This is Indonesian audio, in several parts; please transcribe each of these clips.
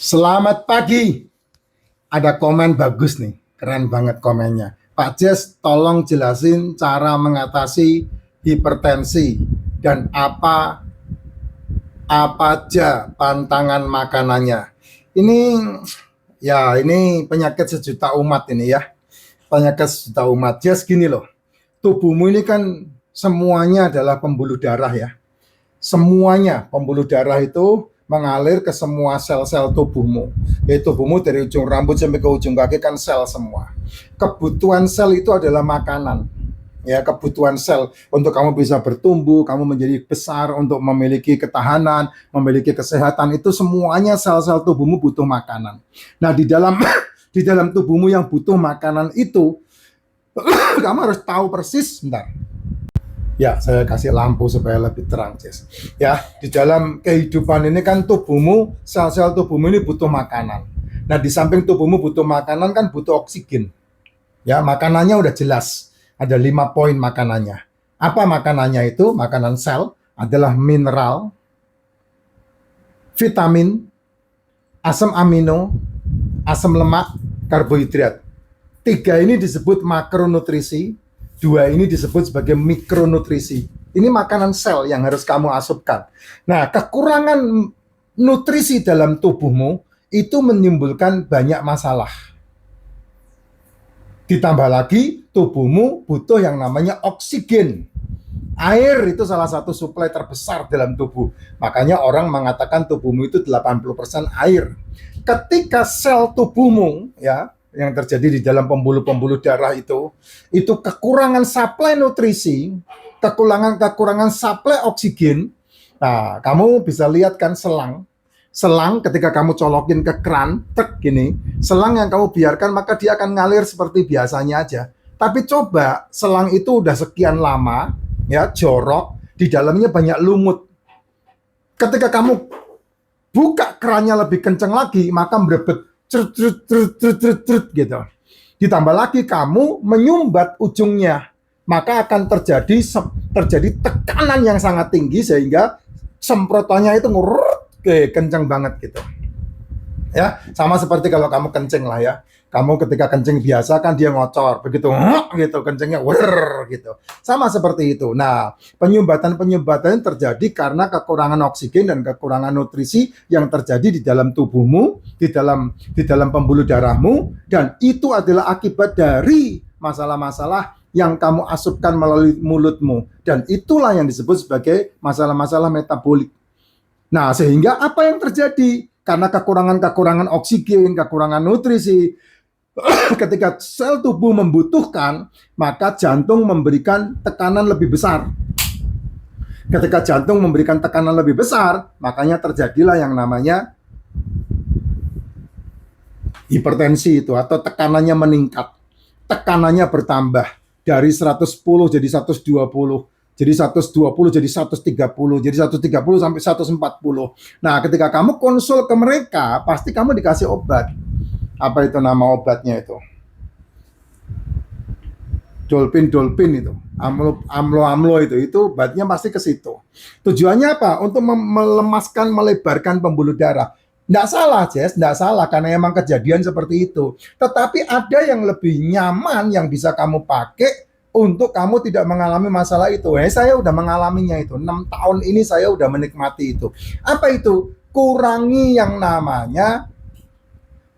Selamat pagi. Ada komen bagus nih. Keren banget komennya. Pak Jes, tolong jelasin cara mengatasi hipertensi dan apa aja pantangan makanannya. Ini ini penyakit sejuta umat ini ya. Penyakit sejuta umat. Jes, gini loh. Tubuhmu ini kan semuanya adalah pembuluh darah ya. Semuanya pembuluh darah itu mengalir ke semua sel-sel tubuhmu. Jadi tubuhmu dari ujung rambut sampai ke ujung kaki kan sel semua. Kebutuhan sel itu adalah makanan. Ya, kebutuhan sel untuk kamu bisa bertumbuh, kamu menjadi besar, untuk memiliki ketahanan, memiliki kesehatan, itu semuanya sel-sel tubuhmu butuh makanan. Nah, di dalam di dalam tubuhmu yang butuh makanan itu kamu harus tahu persis, bentar. Ya, saya kasih lampu supaya lebih terang, Jess. Ya, di dalam kehidupan ini kan tubuhmu, sel-sel tubuhmu ini butuh makanan. Nah, di samping tubuhmu butuh makanan kan butuh oksigen. Ya, makanannya udah jelas. Ada 5 poin makanannya. Apa makanannya itu? Makanan sel adalah mineral, vitamin, asam amino, asam lemak, karbohidrat. 3 ini disebut makronutrisi, 2 ini disebut sebagai mikronutrisi. Ini makanan sel yang harus kamu asupkan. Nah, kekurangan nutrisi dalam tubuhmu itu menimbulkan banyak masalah. Ditambah lagi, tubuhmu butuh yang namanya oksigen. Air itu salah satu suplai terbesar dalam tubuh. Makanya orang mengatakan tubuhmu itu 80% air. Ketika sel tubuhmu ya yang terjadi di dalam pembuluh-pembuluh darah itu kekurangan suplai nutrisi, kekurangan suplai oksigen. Nah, kamu bisa lihat kan selang ketika kamu colokin ke keran, tek gini, selang yang kamu biarkan maka dia akan ngalir seperti biasanya aja. Tapi coba selang itu udah sekian lama, ya jorok, di dalamnya banyak lumut. Ketika kamu buka kerannya lebih kencang lagi, maka merebet gitu. Ditambah lagi kamu menyumbat ujungnya, maka akan terjadi tekanan yang sangat tinggi sehingga semprotannya itu kencang banget gitu. Ya, sama seperti kalau kamu kencing lah ya. Kamu ketika kencing biasa kan dia ngocor, begitu gitu kencingnya gitu. Sama seperti itu. Nah, penyumbatan terjadi karena kekurangan oksigen dan kekurangan nutrisi yang terjadi di dalam tubuhmu, di dalam pembuluh darahmu, dan itu adalah akibat dari masalah-masalah yang kamu asupkan melalui mulutmu, dan itulah yang disebut sebagai masalah-masalah metabolik. Nah, sehingga apa yang terjadi? Karena kekurangan oksigen, kekurangan nutrisi, ketika sel tubuh membutuhkan, maka jantung memberikan tekanan lebih besar. Ketika jantung memberikan tekanan lebih besar, makanya terjadilah yang namanya hipertensi itu, atau tekanannya meningkat. Tekanannya bertambah dari 110 jadi 120. Jadi 120 jadi 130, jadi 130 sampai 140. Nah, ketika kamu konsul ke mereka, pasti kamu dikasih obat. Apa itu nama obatnya itu? Dolpin itu. Amlo itu obatnya pasti ke situ. Tujuannya apa? Untuk melebarkan pembuluh darah. Nggak salah, Jess, nggak salah, karena emang kejadian seperti itu. Tetapi ada yang lebih nyaman yang bisa kamu pakai untuk kamu tidak mengalami masalah itu. Saya udah mengalaminya itu. 6 tahun ini saya udah menikmati itu. Apa itu? Kurangi yang namanya,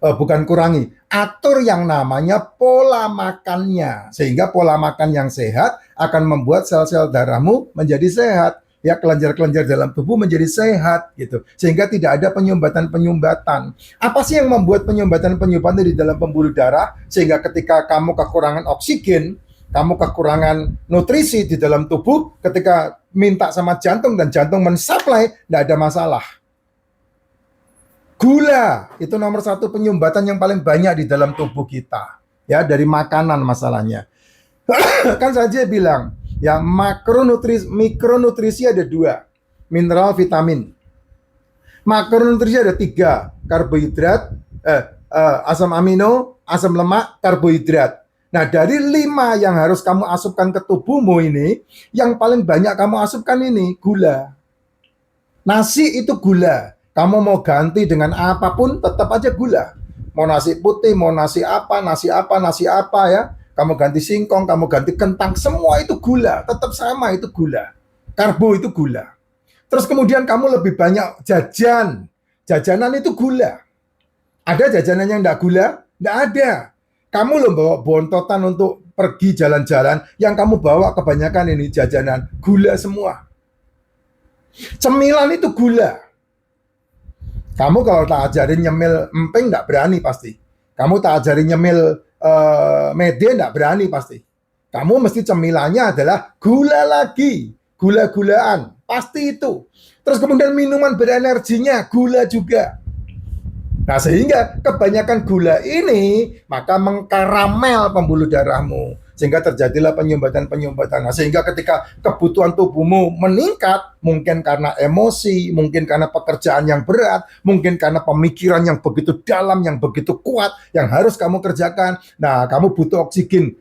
bukan kurangi, atur yang namanya pola makannya. Sehingga pola makan yang sehat akan membuat sel-sel darahmu menjadi sehat. Ya, kelenjar-kelenjar dalam tubuh menjadi sehat gitu. Sehingga tidak ada penyumbatan. Apa sih yang membuat penyumbatan di dalam pembuluh darah? Sehingga ketika kamu kekurangan oksigen, kamu kekurangan nutrisi di dalam tubuh, ketika minta sama jantung dan jantung mensuplai, tidak ada masalah. Gula itu nomor 1 penyumbatan yang paling banyak di dalam tubuh kita, ya, dari makanan masalahnya. Kan saja bilang ya, mikronutrisi ada 2, mineral, vitamin. Makronutrisi ada 3, karbohidrat, asam amino, asam lemak, karbohidrat. Nah, dari 5 yang harus kamu asupkan ke tubuhmu ini, yang paling banyak kamu asupkan ini gula. Nasi itu gula. Kamu mau ganti dengan apapun tetap aja gula. Mau nasi putih, mau nasi apa, ya. Kamu ganti singkong, kamu ganti kentang, semua itu gula, tetap sama itu gula. Karbo itu gula. Terus kemudian kamu lebih banyak jajanan itu gula. Ada jajanan yang enggak gula? Enggak ada. Kamu loh bawa bontotan untuk pergi jalan-jalan, yang kamu bawa kebanyakan ini jajanan, gula semua. Cemilan itu gula. Kamu kalau tak ajarin nyemil emping nggak berani pasti. Kamu tak ajarin nyemil mede nggak berani pasti. Kamu mesti cemilannya adalah gula lagi, gula-gulaan, pasti itu. Terus kemudian minuman berenerginya gula juga. Nah, sehingga kebanyakan gula ini maka mengkaramel pembuluh darahmu, sehingga terjadilah penyumbatan. Nah, sehingga ketika kebutuhan tubuhmu meningkat, mungkin karena emosi, mungkin karena pekerjaan yang berat, mungkin karena pemikiran yang begitu dalam, yang begitu kuat, yang harus kamu kerjakan. Nah, kamu butuh oksigen.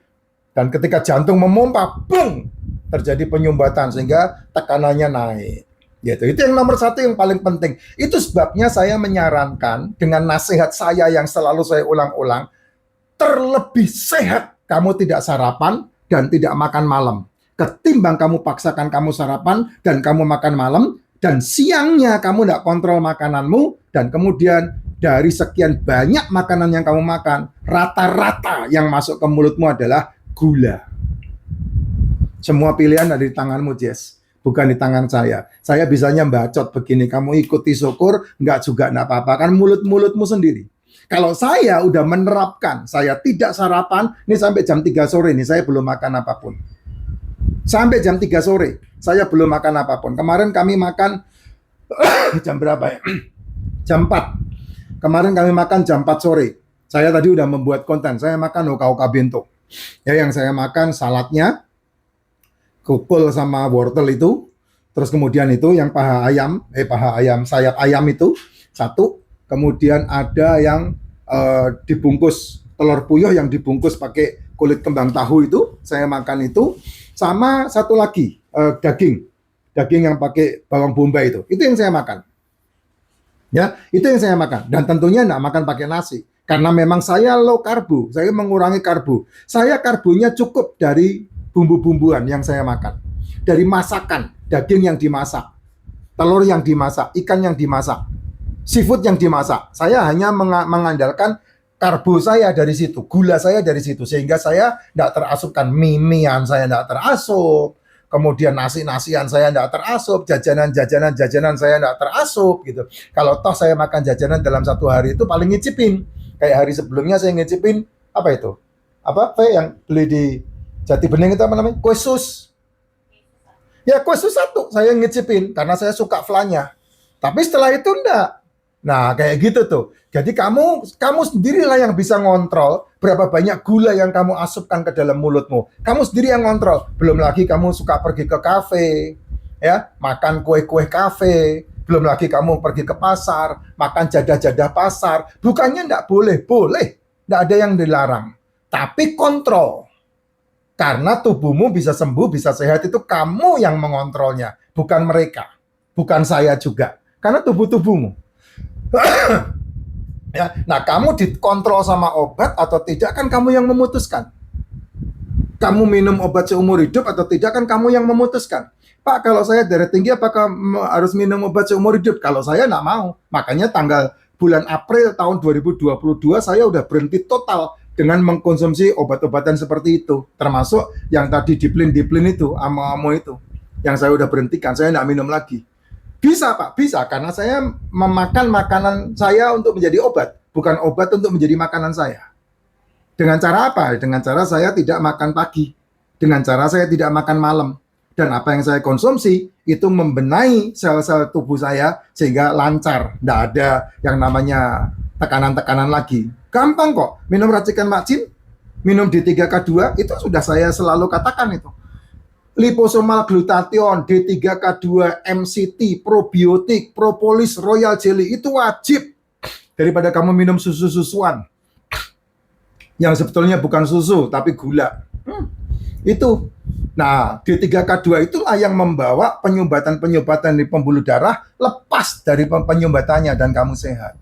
Dan ketika jantung memompa, bung, terjadi penyumbatan sehingga tekanannya naik. Gitu. Itu yang nomor satu yang paling penting. Itu sebabnya saya menyarankan dengan nasihat saya yang selalu saya ulang-ulang, terlebih sehat kamu tidak sarapan dan tidak makan malam, ketimbang kamu paksakan kamu sarapan dan kamu makan malam, dan siangnya kamu tidak kontrol makananmu, dan kemudian dari sekian banyak makanan yang kamu makan, rata-rata yang masuk ke mulutmu adalah gula. Semua pilihan ada di tanganmu, Jess. Bukan di tangan saya. Saya bisanya bacot begini, kamu ikuti syukur, enggak juga enggak apa-apa, kan mulut-mulutmu sendiri. Kalau saya udah menerapkan, saya tidak sarapan, ini sampai jam 3 sore ini saya belum makan apapun. Sampai jam 3 sore, saya belum makan apapun. Kemarin kami makan, jam berapa ya? Jam 4. Kemarin kami makan jam 4 sore. Saya tadi udah membuat konten, saya makan oka-oka bento. Ya, yang saya makan saladnya, kukul sama wortel itu, terus kemudian itu yang paha ayam, sayap ayam itu satu, kemudian ada yang dibungkus telur puyuh yang dibungkus pakai kulit kembang tahu itu, saya makan itu, sama satu lagi daging yang pakai bawang bombay itu yang saya makan. Ya, itu yang saya makan, dan tentunya enggak makan pakai nasi. Karena memang saya low karbo, saya mengurangi karbo. Saya karbonya cukup dari bumbu-bumbuan yang saya makan, dari masakan, daging yang dimasak, telur yang dimasak, ikan yang dimasak, seafood yang dimasak. Saya hanya mengandalkan karbo saya dari situ, gula saya dari situ, sehingga saya tidak terasupkan. Mimian saya tidak terasup, kemudian nasi-nasian saya tidak terasup, jajanan saya tidak terasup gitu. Kalau toh saya makan jajanan dalam satu hari itu paling ngicipin. Kayak hari sebelumnya saya ngicipin apa itu? Apa yang beli di Jati Bening itu apa namanya? Kue sus. Ya, kue sus satu saya ngicipin karena saya suka flanya. Tapi setelah itu enggak. Nah, kayak gitu tuh. Jadi kamu sendirilah yang bisa ngontrol berapa banyak gula yang kamu asupkan ke dalam mulutmu. Kamu sendiri yang ngontrol. Belum lagi kamu suka pergi ke kafe, ya, makan kue-kue kafe. Belum lagi kamu pergi ke pasar, makan jadah-jadah pasar. Bukannya enggak boleh, enggak ada yang dilarang. Tapi kontrol. Karena tubuhmu bisa sembuh, bisa sehat itu kamu yang mengontrolnya, bukan mereka, bukan saya juga. Karena tubuhmu. Ya, nah, kamu dikontrol sama obat atau tidak kan kamu yang memutuskan. Kamu minum obat seumur hidup atau tidak kan kamu yang memutuskan. Pak, kalau saya darah tinggi apakah harus minum obat seumur hidup? Kalau saya nggak mau. Makanya bulan April tahun 2022 saya udah berhenti total dengan mengkonsumsi obat-obatan seperti itu, termasuk yang tadi diplin itu, amo-amo itu, yang saya udah berhentikan, saya nggak minum lagi. Bisa Pak, bisa, karena saya memakan makanan saya untuk menjadi obat, bukan obat untuk menjadi makanan saya. Dengan cara apa? Dengan cara saya tidak makan pagi, dengan cara saya tidak makan malam, dan apa yang saya konsumsi itu membenahi sel-sel tubuh saya sehingga lancar, nggak ada yang namanya tekanan-tekanan lagi. Gampang kok, minum racikan Makcin, minum D3K2, itu sudah saya selalu katakan itu. Liposomal glutathione, D3K2, MCT, probiotik, propolis, royal jelly, itu wajib. Daripada kamu minum susu-susuan, yang sebetulnya bukan susu, tapi gula. Itu. Nah, D3K2 itulah yang membawa penyumbatan-penyumbatan di pembuluh darah lepas dari penyumbatannya dan kamu sehat.